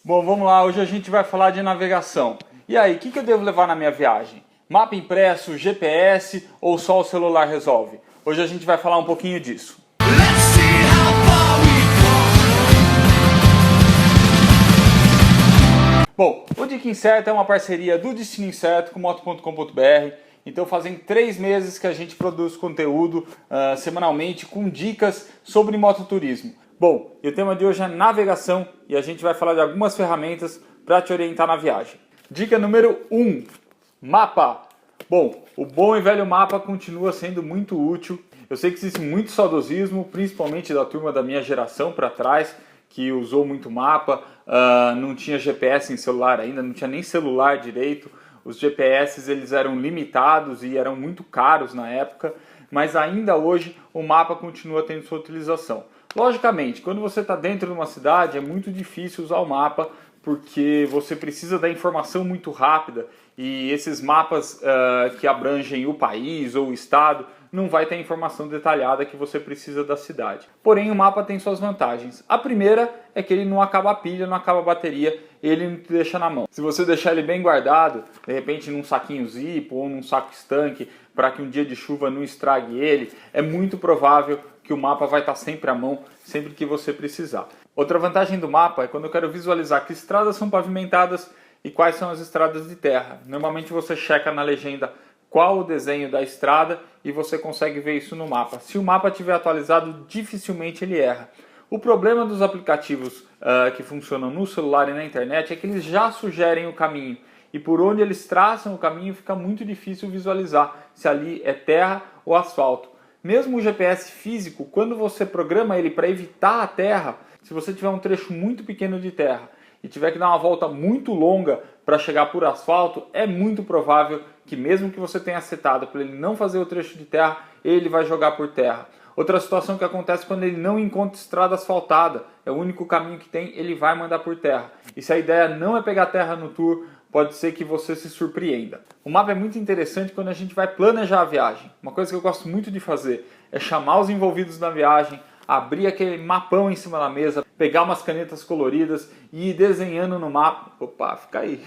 Bom, vamos lá, hoje a gente vai falar de navegação. E aí, o que eu devo levar na minha viagem? Mapa impresso, GPS ou só o celular resolve? Hoje a gente vai falar um pouquinho disso. Bom, o Dica Incerta é uma parceria do Destino Incerto com moto.com.br. Então fazem 3 meses que a gente produz conteúdo semanalmente com dicas sobre mototurismo. Bom, e o tema de hoje é navegação e a gente vai falar de algumas ferramentas para te orientar na viagem. Dica número 1, mapa. Bom, o bom e velho mapa continua sendo muito útil. Eu sei que existe muito saudosismo, principalmente da turma da minha geração para trás, que usou muito mapa, não tinha GPS em celular ainda, não tinha nem celular direito. Os GPS eles eram limitados e eram muito caros na época, mas ainda hoje o mapa continua tendo sua utilização. Logicamente, quando você está dentro de uma cidade é muito difícil usar o mapa, porque você precisa da informação muito rápida e esses mapas que abrangem o país ou o estado não vai ter a informação detalhada que você precisa da cidade. Porém, o mapa tem suas vantagens. A primeira é que ele não acaba a pilha, não acaba a bateria, ele não te deixa na mão. Se você deixar ele bem guardado, de repente num saquinho Zippo ou num saco estanque, para que um dia de chuva não estrague ele, é muito provável que o mapa vai estar sempre à mão, sempre que você precisar. Outra vantagem do mapa é quando eu quero visualizar que estradas são pavimentadas e quais são as estradas de terra. Normalmente você checa na legenda qual o desenho da estrada e você consegue ver isso no mapa. Se o mapa estiver atualizado, dificilmente ele erra. O problema dos aplicativos que funcionam no celular e na internet é que eles já sugerem o caminho. E por onde eles traçam o caminho fica muito difícil visualizar se ali é terra ou asfalto. Mesmo o GPS físico, quando você programa ele para evitar a terra, se você tiver um trecho muito pequeno de terra e tiver que dar uma volta muito longa para chegar por asfalto, é muito provável que mesmo que você tenha setado para ele não fazer o trecho de terra, ele vai jogar por terra. Outra situação que acontece quando ele não encontra estrada asfaltada, é o único caminho que tem, ele vai mandar por terra. E se a ideia não é pegar terra no tour, pode ser que você se surpreenda. O mapa é muito interessante quando a gente vai planejar a viagem. Uma coisa que eu gosto muito de fazer é chamar os envolvidos na viagem, abrir aquele mapão em cima da mesa, pegar umas canetas coloridas e ir desenhando no mapa. Opa, fica aí.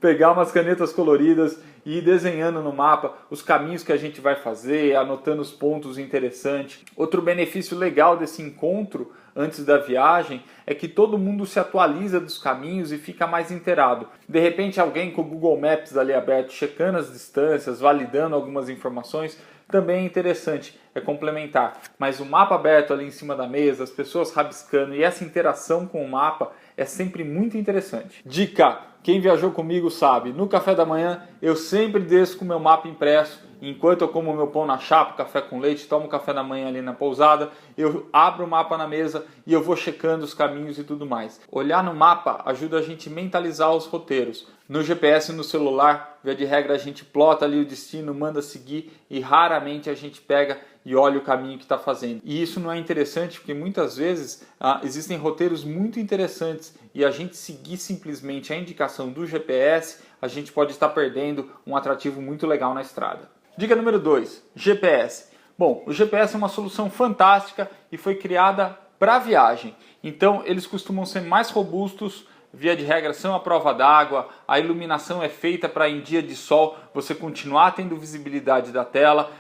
Pegar umas canetas coloridas e ir desenhando no mapa os caminhos que a gente vai fazer, anotando os pontos interessantes. Outro benefício legal desse encontro antes da viagem é que todo mundo se atualiza dos caminhos e fica mais inteirado. De repente alguém com o Google Maps ali aberto, checando as distâncias, validando algumas informações, também é interessante, é complementar. Mas o mapa aberto ali em cima da mesa, as pessoas rabiscando e essa interação com o mapa é sempre muito interessante. Dica! Quem viajou comigo sabe, no café da manhã eu sempre desço com o meu mapa impresso. Enquanto eu como meu pão na chapa, café com leite, tomo café da manhã ali na pousada, eu abro o mapa na mesa e eu vou checando os caminhos e tudo mais. Olhar no mapa ajuda a gente a mentalizar os roteiros. No GPS no celular, via de regra a gente plota ali o destino, manda seguir e raramente a gente pega e olha o caminho que está fazendo. E isso não é interessante porque muitas vezes existem roteiros muito interessantes e a gente seguir simplesmente a indicação do GPS, a gente pode estar perdendo um atrativo muito legal na estrada. Dica número 2, GPS. Bom, o GPS é uma solução fantástica e foi criada para viagem. Então eles costumam ser mais robustos, via de regra são à prova d'água, a iluminação é feita para em dia de sol você continuar tendo visibilidade da tela.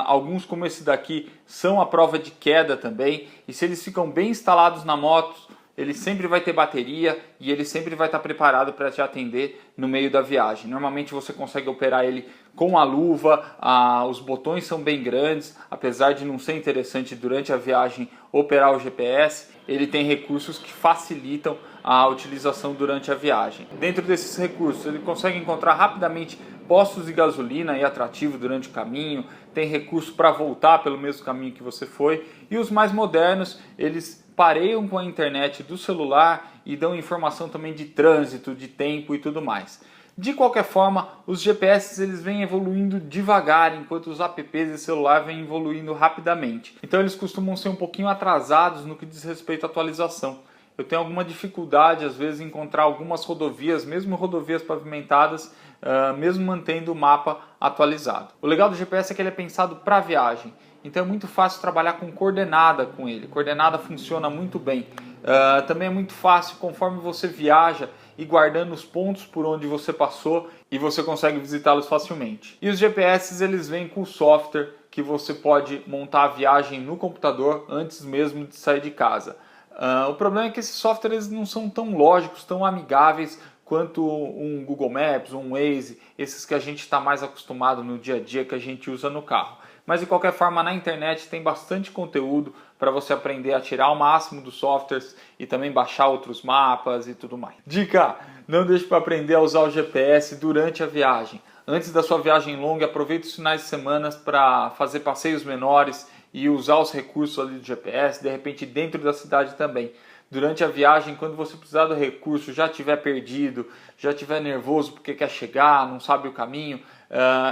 Alguns como esse daqui são à prova de queda também e se eles ficam bem instalados na moto, ele sempre vai ter bateria e ele sempre vai estar preparado para te atender no meio da viagem. Normalmente você consegue operar ele com a luva, os botões são bem grandes, apesar de não ser interessante durante a viagem operar o GPS, ele tem recursos que facilitam a utilização durante a viagem. Dentro desses recursos ele consegue encontrar rapidamente postos de gasolina e atrativo durante o caminho, tem recurso para voltar pelo mesmo caminho que você foi e os mais modernos eles pareiam com a internet do celular e dão informação também de trânsito, de tempo e tudo mais. De qualquer forma, os GPS eles vêm evoluindo devagar, enquanto os apps de celular vêm evoluindo rapidamente. Então eles costumam ser um pouquinho atrasados no que diz respeito à atualização. Eu tenho alguma dificuldade às vezes em encontrar algumas rodovias, mesmo rodovias pavimentadas, mesmo mantendo o mapa atualizado. O legal do GPS é que ele é pensado para viagem. Então é muito fácil trabalhar com coordenada com ele. Coordenada funciona muito bem. Também é muito fácil conforme você viaja e guardando os pontos por onde você passou e você consegue visitá-los facilmente. E os GPS eles vêm com software que você pode montar a viagem no computador antes mesmo de sair de casa. O problema é que esses softwares não são tão lógicos, tão amigáveis quanto um Google Maps, um Waze, esses que a gente está mais acostumado no dia a dia que a gente usa no carro. Mas de qualquer forma na internet tem bastante conteúdo para você aprender a tirar o máximo dos softwares e também baixar outros mapas e tudo mais. Dica: não deixe para aprender a usar o GPS durante a viagem. Antes da sua viagem longa, aproveite os finais de semana para fazer passeios menores e usar os recursos ali do GPS, de repente dentro da cidade também. Durante a viagem, quando você precisar do recurso, já estiver perdido, já estiver nervoso porque quer chegar, não sabe o caminho,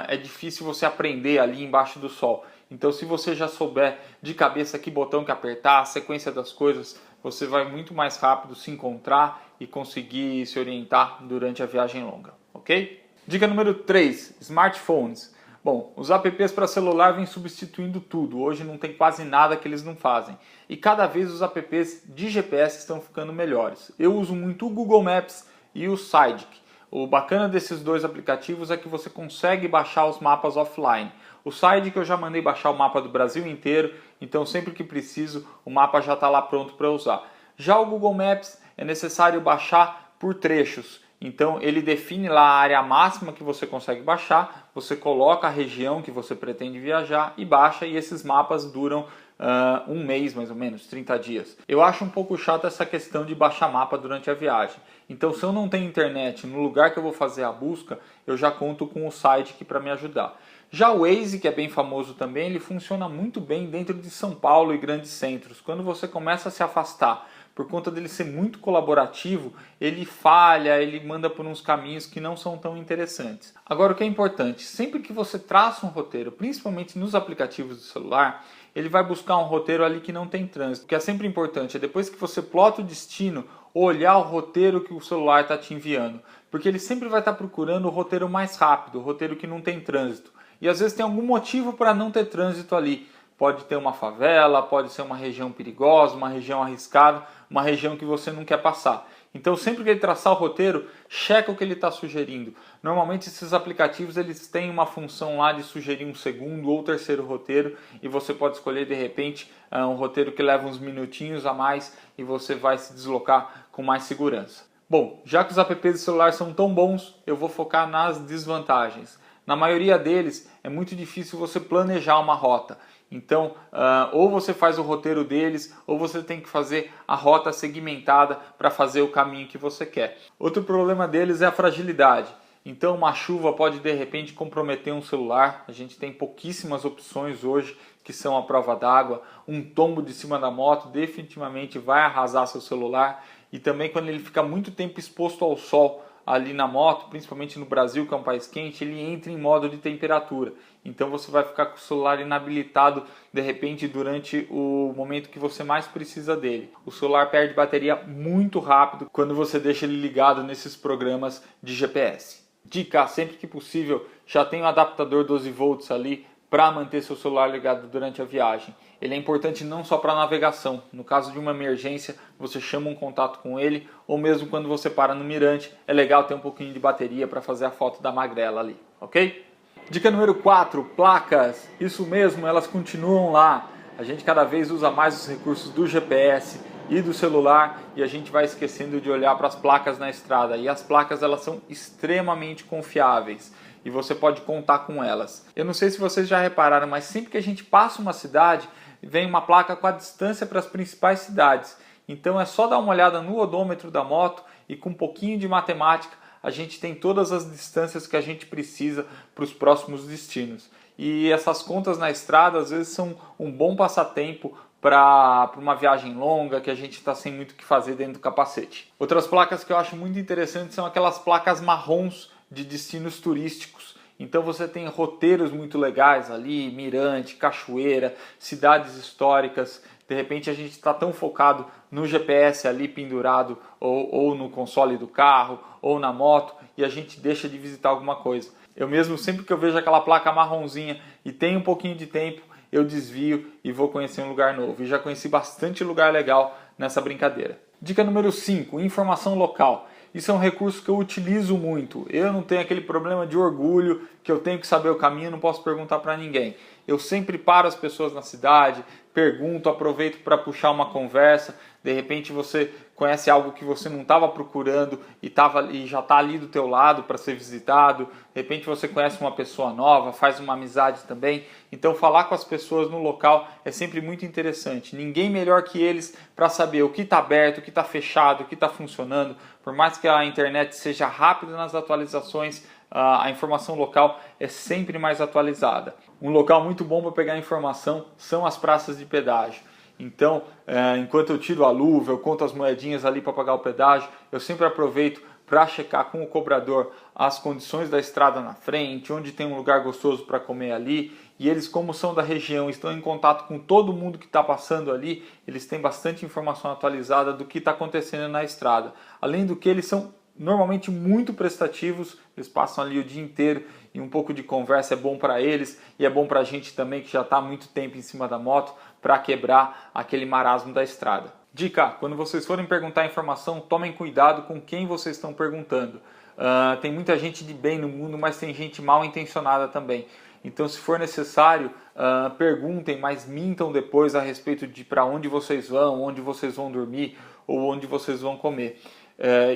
é difícil você aprender ali embaixo do sol. Então, se você já souber de cabeça que botão que apertar, a sequência das coisas, você vai muito mais rápido se encontrar e conseguir se orientar durante a viagem longa, ok? Dica número 3, smartphones. Bom, os apps para celular vêm substituindo tudo. Hoje não tem quase nada que eles não fazem. E cada vez os apps de GPS estão ficando melhores. Eu uso muito o Google Maps e o Sidekick. O bacana desses dois aplicativos é que você consegue baixar os mapas offline. O Sidekick eu já mandei baixar o mapa do Brasil inteiro, então sempre que preciso o mapa já está lá pronto para usar. Já o Google Maps é necessário baixar por trechos. Então ele define lá a área máxima que você consegue baixar, você coloca a região que você pretende viajar e baixa, e esses mapas duram um mês mais ou menos, 30 dias. Eu acho um pouco chato essa questão de baixar mapa durante a viagem. Então se eu não tenho internet no lugar que eu vou fazer a busca, eu já conto com o Sidekick para me ajudar. Já o Waze, que é bem famoso também, ele funciona muito bem dentro de São Paulo e grandes centros. Quando você começa a se afastar, por conta dele ser muito colaborativo, ele falha, ele manda por uns caminhos que não são tão interessantes. Agora, o que é importante, sempre que você traça um roteiro, principalmente nos aplicativos do celular, ele vai buscar um roteiro ali que não tem trânsito. O que é sempre importante é depois que você plota o destino, olhar o roteiro que o celular está te enviando. Porque ele sempre vai estar procurando o roteiro mais rápido, o roteiro que não tem trânsito. E às vezes tem algum motivo para não ter trânsito ali. Pode ter uma favela, pode ser uma região perigosa, uma região arriscada, uma região que você não quer passar. Então sempre que ele traçar o roteiro, checa o que ele está sugerindo. Normalmente esses aplicativos eles têm uma função lá de sugerir um segundo ou terceiro roteiro e você pode escolher de repente um roteiro que leva uns minutinhos a mais e você vai se deslocar com mais segurança. Bom, já que os apps de celular são tão bons, eu vou focar nas desvantagens. Na maioria deles é muito difícil você planejar uma rota. Então, ou você faz o roteiro deles, ou você tem que fazer a rota segmentada para fazer o caminho que você quer. Outro problema deles é a fragilidade. Então, uma chuva pode de repente comprometer um celular. A gente tem pouquíssimas opções hoje que são à prova d'água. Um tombo de cima da moto definitivamente vai arrasar seu celular. E também quando ele fica muito tempo exposto ao sol ali na moto, principalmente no Brasil, que é um país quente, ele entra em modo de temperatura. Então você vai ficar com o celular inabilitado de repente durante o momento que você mais precisa dele. O celular perde bateria muito rápido quando você deixa ele ligado nesses programas de GPS. Dica: sempre que possível, já tem um adaptador 12 volts ali para manter seu celular ligado durante a viagem. Ele é importante não só para navegação. No caso de uma emergência, você chama um contato com ele, ou mesmo quando você para no mirante, é legal ter um pouquinho de bateria para fazer a foto da magrela ali, ok? Dica número 4, placas. Isso mesmo, elas continuam lá. A gente cada vez usa mais os recursos do GPS e do celular e a gente vai esquecendo de olhar para as placas na estrada. E as placas elas são extremamente confiáveis e você pode contar com elas. Eu não sei se vocês já repararam, mas sempre que a gente passa uma cidade, vem uma placa com a distância para as principais cidades. Então é só dar uma olhada no odômetro da moto e com um pouquinho de matemática a gente tem todas as distâncias que a gente precisa para os próximos destinos. E essas contas na estrada às vezes são um bom passatempo para uma viagem longa que a gente está sem muito o que fazer dentro do capacete. Outras placas que eu acho muito interessantes são aquelas placas marrons de destinos turísticos. Então você tem roteiros muito legais ali, Mirante, Cachoeira, cidades históricas. De repente a gente está tão focado no GPS ali pendurado ou no console do carro ou na moto e a gente deixa de visitar alguma coisa. Eu mesmo, sempre que eu vejo aquela placa marronzinha e tem um pouquinho de tempo, eu desvio e vou conhecer um lugar novo. E já conheci bastante lugar legal nessa brincadeira. Dica número 5, informação local. Isso é um recurso que eu utilizo muito. Eu não tenho aquele problema de orgulho que eu tenho que saber o caminho, não posso perguntar para ninguém. Eu sempre paro as pessoas na cidade, pergunto, aproveito para puxar uma conversa. De repente você conhece algo que você não estava procurando e já está ali do teu lado para ser visitado. De repente você conhece uma pessoa nova, faz uma amizade também. Então falar com as pessoas no local é sempre muito interessante. Ninguém melhor que eles para saber o que está aberto, o que está fechado, o que está funcionando. Por mais que a internet seja rápida nas atualizações, a informação local é sempre mais atualizada. Um local muito bom para pegar informação são as praças de pedágio. Então, enquanto eu tiro a luva, eu conto as moedinhas ali para pagar o pedágio, eu sempre aproveito para checar com o cobrador as condições da estrada na frente, onde tem um lugar gostoso para comer ali. E eles, como são da região, estão em contato com todo mundo que está passando ali, eles têm bastante informação atualizada do que está acontecendo na estrada. Além do que, eles são normalmente muito prestativos, eles passam ali o dia inteiro e um pouco de conversa é bom para eles e é bom para a gente também que já está há muito tempo em cima da moto para quebrar aquele marasmo da estrada. Dica, quando vocês forem perguntar informação, tomem cuidado com quem vocês estão perguntando. Tem muita gente de bem no mundo, mas tem gente mal intencionada também. Então, se for necessário, perguntem, mas mintam depois a respeito de para onde vocês vão dormir ou onde vocês vão comer.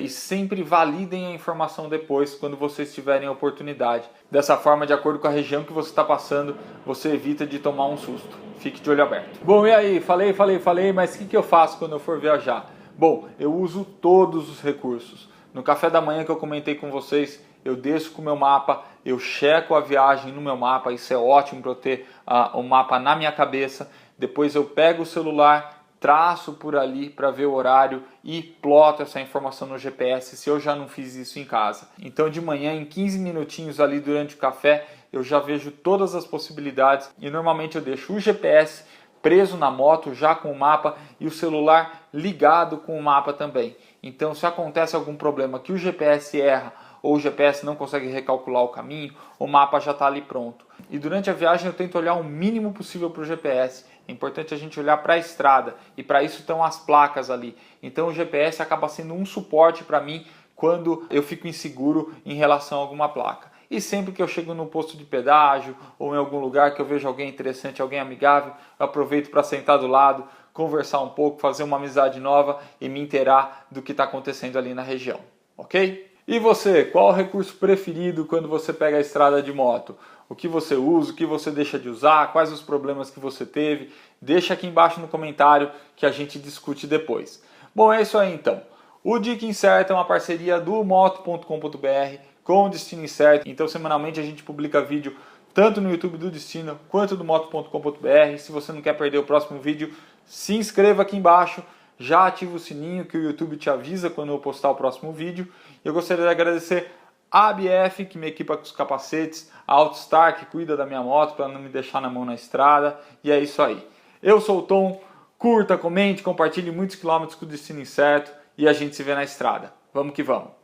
E sempre validem a informação depois, quando vocês tiverem a oportunidade. Dessa forma, de acordo com a região que você está passando, você evita de tomar um susto. Fique de olho aberto. Bom, e aí? Falei, mas o que eu faço quando eu for viajar? Bom, eu uso todos os recursos. No café da manhã que eu comentei com vocês, eu desço com o meu mapa, eu checo a viagem no meu mapa, isso é ótimo para eu ter o mapa na minha cabeça. Depois eu pego o celular, traço por ali para ver o horário e ploto essa informação no GPS, se eu já não fiz isso em casa. Então de manhã, em 15 minutinhos ali durante o café, eu já vejo todas as possibilidades e normalmente eu deixo o GPS preso na moto já com o mapa e o celular ligado com o mapa também. Então se acontece algum problema que o GPS erra ou o GPS não consegue recalcular o caminho, o mapa já está ali pronto. E durante a viagem eu tento olhar o mínimo possível para o GPS. É importante a gente olhar para a estrada e para isso estão as placas ali. Então o GPS acaba sendo um suporte para mim quando eu fico inseguro em relação a alguma placa. E sempre que eu chego no posto de pedágio ou em algum lugar que eu vejo alguém interessante, alguém amigável, eu aproveito para sentar do lado, conversar um pouco, fazer uma amizade nova e me inteirar do que está acontecendo ali na região. Ok? E você, qual o recurso preferido quando você pega a estrada de moto? O que você usa, o que você deixa de usar, quais os problemas que você teve? Deixa aqui embaixo no comentário que a gente discute depois. Bom, é isso aí então. O Dica Incerta é uma parceria do moto.com.br com o Destino Incerto. Então semanalmente a gente publica vídeo tanto no YouTube do Destino quanto do moto.com.br. Se você não quer perder o próximo vídeo, se inscreva aqui embaixo. Já ativa o sininho que o YouTube te avisa quando eu postar o próximo vídeo. Eu gostaria de agradecer a ABF, que me equipa com os capacetes, a Outstar, que cuida da minha moto para não me deixar na mão na estrada. E é isso aí. Eu sou o Tom, curta, comente, compartilhe muitos quilômetros com o Destino Incerto e a gente se vê na estrada. Vamos que vamos!